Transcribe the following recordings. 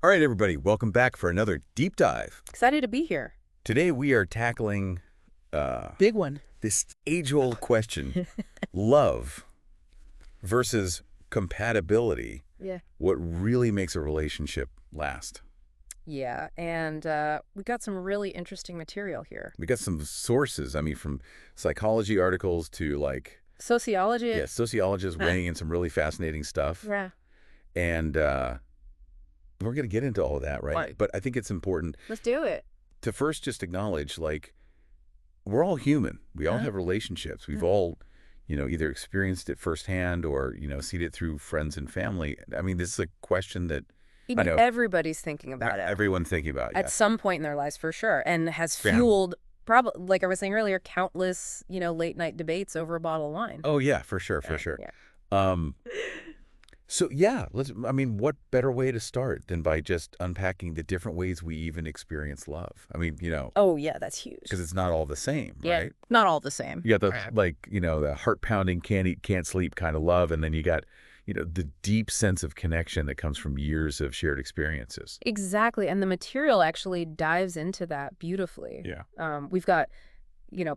All right, everybody, welcome back for another deep dive. Excited to be here. Today we are tackling Big one. this age-old question, love versus compatibility. Yeah. What really makes a relationship last? Yeah, and we got some really interesting material here. We got some sources, I mean, from psychology articles to Sociology. yeah, sociologists weighing in some really fascinating stuff. Yeah. And we're going to get into all of that, right? Right. But I think it's important Let's do it. to first just acknowledge, we're all human. We all have relationships. We've all, either experienced it firsthand or, seen it through friends and family. I mean, this is a question that I know Everybody's thinking about it. everyone's thinking about. At some point in their lives, for sure, and has fueled, probably, like I was saying earlier, countless, late-night debates over a bottle of wine. Oh, yeah, for sure, for sure. Yeah. So, yeah, what better way to start than by just unpacking the different ways we even experience love? I mean, Oh, yeah, that's huge. because it's not all the same, Yeah, right? not all the same. You got the heart-pounding, can't eat, can't sleep kind of love, and then you got, the deep sense of connection that comes from years of shared experiences. Exactly, and the material actually dives into that beautifully. Yeah. We've got,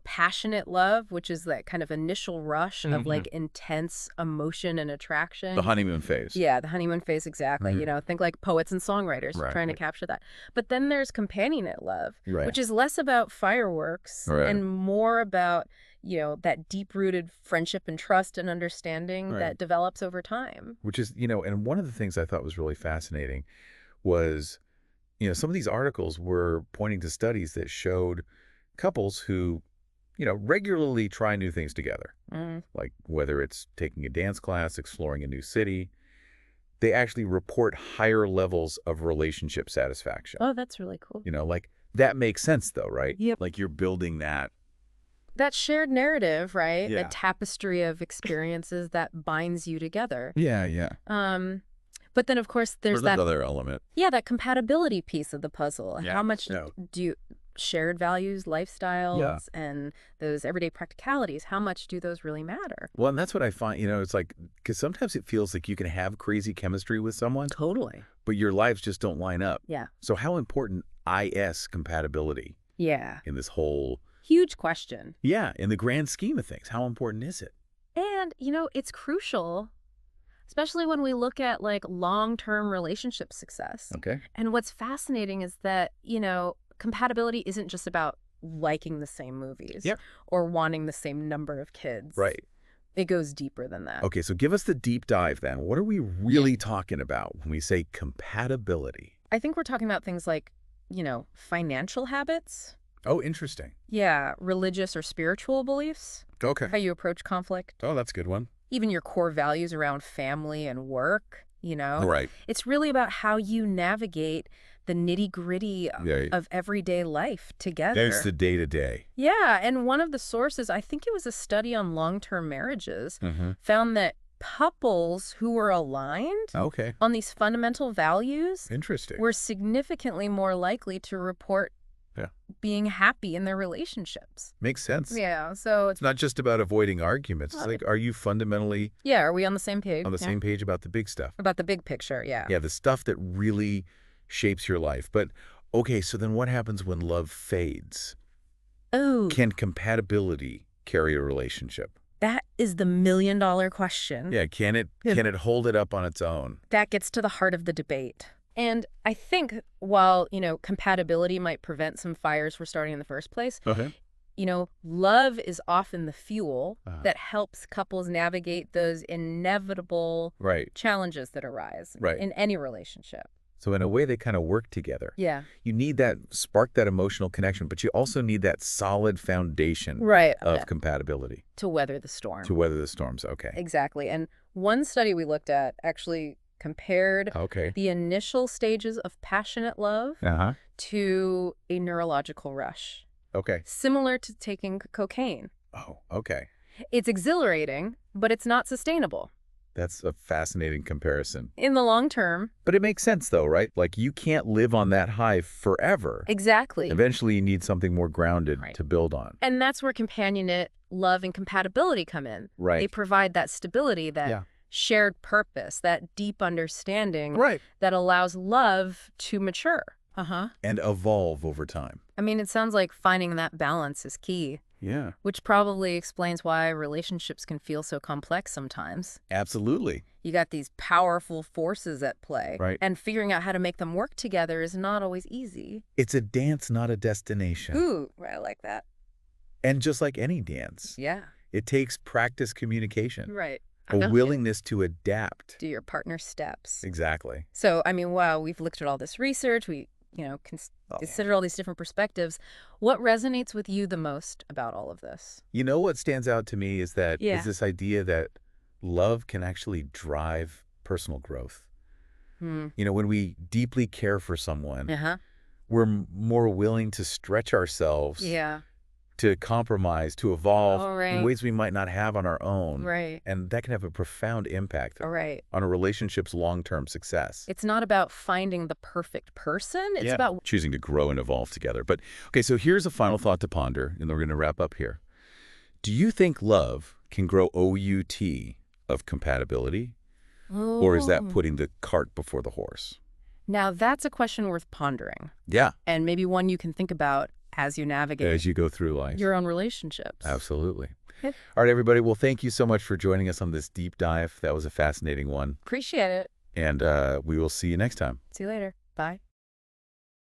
passionate love, which is that kind of initial rush of like intense emotion and attraction. The honeymoon phase. Yeah, the honeymoon phase, exactly. Think like poets and songwriters trying to capture that. But then there's companionate love, Right. which is less about fireworks and more about, that deep-rooted friendship and trust and understanding that develops over time. Which is, and one of the things I thought was really fascinating was, some of these articles were pointing to studies that showed couples who, regularly try new things together, like whether it's taking a dance class, exploring a new city, they actually report higher levels of relationship satisfaction. Oh, that's really cool. That makes sense though, right? Yep. Like you're building that shared narrative, right? Yeah. The tapestry of experiences that binds you together. Yeah, yeah. But then, of course, there's that other element. Yeah, that compatibility piece of the puzzle. Yeah. How much No. do you shared values, lifestyles, and those everyday practicalities, how much do those really matter? Well, and that's what I find, it's like, because sometimes it feels like you can have crazy chemistry with someone, Totally. but your lives just don't line up. Yeah. So how important is compatibility Yeah. in this whole, Huge question. in the grand scheme of things? How important is it? And, it's crucial, especially when we look at like long-term relationship success. Okay. And what's fascinating is that, compatibility isn't just about liking the same movies or wanting the same number of kids. Right. It goes deeper than that. Okay, so give us the deep dive then. What are we really talking about when we say compatibility? I think we're talking about things like, financial habits. Oh, interesting. Yeah, religious or spiritual beliefs. Okay. How you approach conflict. Oh, that's a good one. Even your core values around family and work, Right. It's really about how you navigate the nitty-gritty of everyday life together. There's the day-to-day. Yeah, and one of the sources, I think it was a study on long-term marriages, found that couples who were aligned on these fundamental values Interesting. were significantly more likely to report being happy in their relationships. Makes sense. Yeah, so It's not just about avoiding arguments. It's like, are you fundamentally are we on the same page? on the same page about the big stuff? About the big picture, yeah. Yeah, the stuff that really shapes your life. But, okay, so then what happens when love fades? Oh, Can compatibility carry a relationship? that is the million-dollar question. Yeah, can it hold it up on its own? That gets to the heart of the debate. And I think while, compatibility might prevent some fires from starting in the first place, Okay. Love is often the fuel that helps couples navigate those inevitable challenges that arise in any relationship. So in a way, they kind of work together. Yeah. You need that spark, that emotional connection, but you also need that solid foundation of compatibility. To weather the storm. To weather the storms. Okay. Exactly. And one study we looked at actually compared the initial stages of passionate love to a neurological rush. Okay. Similar to taking cocaine. Oh, okay. It's exhilarating, but it's not sustainable. That's a fascinating comparison. In the long term. But it makes sense, though, right? Like, you can't live on that high forever. Exactly. Eventually, you need something more grounded to build on. And that's where companionate, love, and compatibility come in. Right. They provide that stability that shared purpose, that deep understanding Right. that allows love to mature. Uh-huh. And evolve over time. I mean, it sounds like finding that balance is key, Yeah. which probably explains why relationships can feel so complex sometimes. Absolutely. You got these powerful forces at play. Right. And figuring out how to make them work together is not always easy. It's a dance, not a destination. Ooh, I like that. And just like any dance, Yeah. it takes practice communication, Right. a willingness to adapt. Do your partner's steps. Exactly. So, I mean, wow, we've looked at all this research. We, considered all these different perspectives. What resonates with you the most about all of this? You know what stands out to me is that Yeah. is this idea that love can actually drive personal growth. Hmm. When we deeply care for someone, Uh-huh. we're more willing to stretch ourselves, Yeah. to compromise, to evolve All in right. ways we might not have on our own. Right. And that can have a profound impact All right. on a relationship's long-term success. It's not about finding the perfect person. It's about choosing to grow and evolve together. But, okay, so here's a final thought to ponder, and then we're going to wrap up here. Do you think love can grow OUT of compatibility? Or is that putting the cart before the horse? Now, that's a question worth pondering, Yeah. and maybe one you can think about as you navigate As you go through life. your own relationships. Absolutely. Yeah. All right, everybody. Well, thank you so much for joining us on this deep dive. That was a fascinating one. Appreciate it. And we will see you next time. See you later. Bye.